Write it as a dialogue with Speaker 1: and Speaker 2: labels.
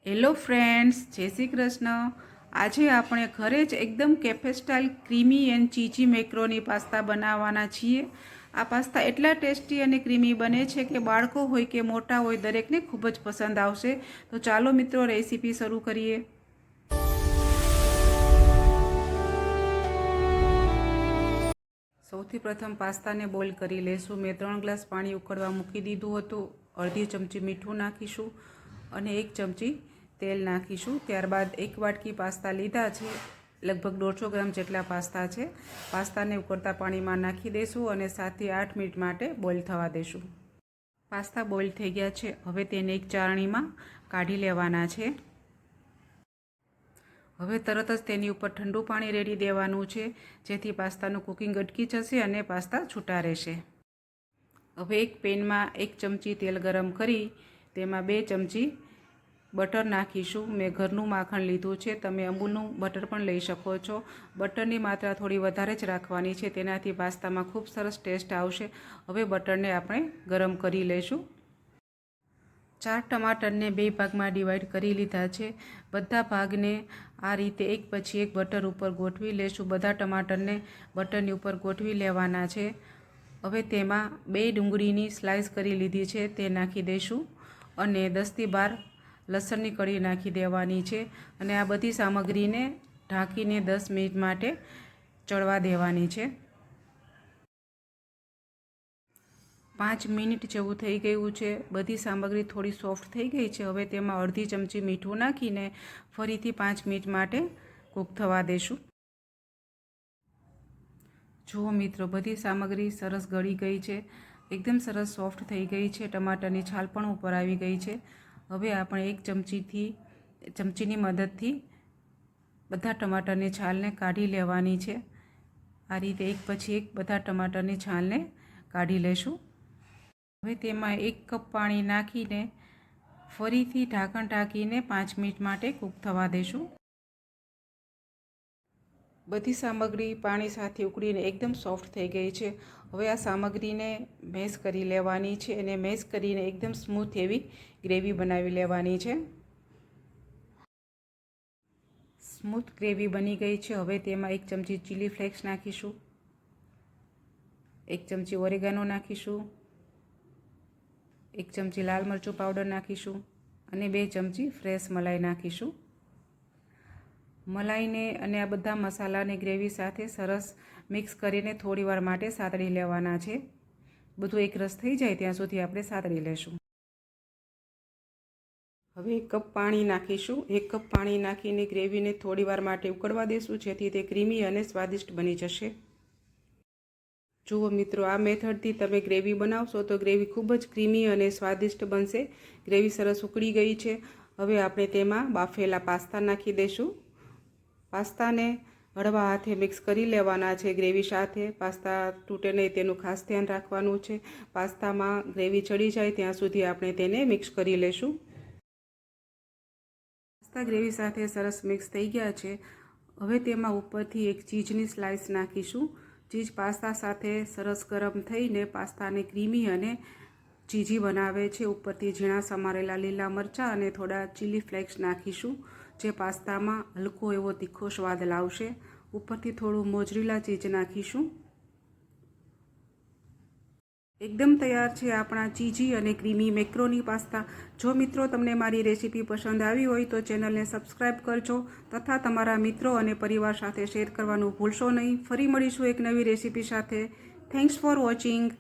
Speaker 1: Hello friends, જય શ્રી કૃષ્ણ. આજે આપણે ઘરે જ એકદમ cafe style creamy and cheesy macaroni pasta બનાવવાના છીએ. આ પાસ્તા એટલા ટેસ્ટી અને ક્રીમી બને છે કે બાળકો હોય કે મોટા હોય દરેકને ખૂબ જ પસંદ આવશે. તો ચાલો મિત્રો, રેસીપી શરૂ કરીએ. સૌથી પ્રથમ પાસ્તાને બોઇલ કરી લઈશું. મેં 3 ગ્લાસ પાણી ઉકળવા મૂકી દીધું હતું. અડધી ચમચી મીઠું નાખીશું અને 1 ચમચી તેલ નાખીશું. ત્યારબાદ 1 વાટકી પાસ્તા લીધા છે, લગભગ 150 ગ્રામ જેટલા પાસ્તા છે. પાસ્તાને ઉકળતા પાણીમાં નાખી દઈશું અને 7 થી 8 મિનિટ માટે બોઇલ થવા દઈશું. પાસ્તા બોઇલ થઈ ગયા છે. હવે તેને એક ચાળણીમાં કાઢી લેવાના છે. હવે તરત જ તેની ઉપર ઠંડુ પાણી રેડી દેવાનું છે, જેથી પાસ્તાનું કુકિંગ અટકી જશે અને પાસ્તા છૂટા રહેશે. હવે એક પેનમાં 1 ચમચી તેલ ગરમ કરી તેમાં 2 ચમચી બટર નાખીશું. મેં ઘરનું માખણ લીધું છે, તમે અમૂલનું બટર પણ લઈ શકો છો. બટરની માત્રા થોડી વધારે જ રાખવાની છે, તેનાથી પાસ્તામાં ખૂબ સરસ ટેસ્ટ આવશે. હવે બટરને આપણે ગરમ કરી લઈશું. 4 ટમાટરને 2 ભાગમાં ડિવાઈડ કરી લીધા છે. બધા ભાગને આ રીતે એક પછી એક બટર ઉપર ગોઠવી લઈશું. બધા ટમાટરને બટરની ઉપર ગોઠવી લેવાના છે. હવે તેમાં 2 ડુંગળીની સ્લાઇસ કરી લીધી છે, તે નાખી દઈશું અને 10 થી 12 લસણની કળી નાખી દેવાની છે અને આ બધી સામગ્રીને ઢાંકીને 10 મિનિટ માટે ચડવા દેવાની છે. 5 મિનિટ જેવું થઈ ગયું છે. બધી સામગ્રી થોડી સોફ્ટ થઈ ગઈ છે. હવે તેમાં અડધી ચમચી મીઠું નાખીને ફરીથી 5 મિનિટ માટે કૂક થવા દઈશું. જુઓ મિત્રો, બધી સામગ્રી સરસ ગળી ગઈ છે, એકદમ સરસ સોફ્ટ થઈ ગઈ છે. ટમાટરની છાલ પણ ઉપર આવી ગઈ છે. હવે આપણે એક ચમચીની મદદથી બધા ટમાટરની છાલને કાઢી લેવાની છે. આ રીતે એક પછી એક બધા ટમાટરની છાલને કાઢી લઈશું. હવે તેમાં 1 કપ પાણી નાખીને ફરીથી ઢાંકણ ઢાંકીને 5 મિનિટ માટે કૂક થવા દઈશું. બધી સામગ્રી પાણી સાથે ઉકળીને એકદમ સોફ્ટ થઈ ગઈ છે. હવે આ સામગ્રીને મેશ કરી લેવાની છે અને મેશ કરીને એકદમ સ્મૂથ એવી ગ્રેવી બનાવી લેવાની છે. સ્મૂથ ગ્રેવી બની ગઈ છે. હવે તેમાં 1 ચમચી ચીલી ફ્લેક્સ નાખીશું, 1 ચમચી ઓરેગાનો નાખીશું, 1 ચમચી લાલ મરચું પાવડર નાખીશું અને 2 ચમચી ફ્રેશ મલાઈ નાખીશું. મલાઈને અને આ બધા મસાલાને ગ્રેવી સાથે સરસ મિક્સ કરીને થોડીવાર માટે સાતળી લેવાના છે. બધું એક રસ થઈ જાય ત્યાં સુધી આપણે સાતળી લેશું. હવે 1 કપ પાણી નાખીશું. 1 કપ પાણી નાખીને ગ્રેવીને થોડીવાર માટે ઉકળવા દેશું, જેથી તે ક્રીમી અને સ્વાદિષ્ટ બની જશે. જુઓ મિત્રો, આ મેથડથી તમે ગ્રેવી બનાવશો તો ગ્રેવી ખૂબ જ ક્રીમી અને સ્વાદિષ્ટ બનશે. ગ્રેવી સરસ ઉકળી ગઈ છે. હવે આપણે તેમાં બાફેલા પાસ્તા નાખી દઈશું. પાસ્તાને હળવા હાથે મિક્સ કરી લેવાના છે ગ્રેવી સાથે. પાસ્તા તૂટે નહીં તેનું ખાસ ધ્યાન રાખવાનું છે. પાસ્તામાં ગ્રેવી ચડી જાય ત્યાં સુધી આપણે તેને મિક્સ કરી લઈશું. પાસ્તા ગ્રેવી સાથે સરસ મિક્સ થઈ ગયા છે. હવે તેમાં ઉપરથી એક ચીઝની સ્લાઇસ નાખીશું. ચીઝ પાસ્તા સાથે સરસ ગરમ થઈને પાસ્તાને ક્રીમી અને ચીઝી બનાવે છે. ઉપરથી ઝીણા સમારેલા લીલા મરચાં અને થોડા ચીલી ફ્લેક્સ નાખીશું, જે પાસ્તામાં હલકો એવો તીખો સ્વાદ લાવશે. ઉપરથી થોડું મોઝરેલા ચીઝ નાખીશું. એકદમ તૈયાર છે આપણા ચીઝી અને ક્રીમી મેક્રોની પાસ્તા. જો મિત્રો તમને મારી રેસીપી પસંદ આવી હોય તો ચેનલને સબસ્ક્રાઈબ કરજો તથા તમારા મિત્રો અને પરિવાર સાથે શેર કરવાનું ભૂલશો નહીં. ફરી મળીશું એક નવી રેસીપી સાથે. Thanks for watching.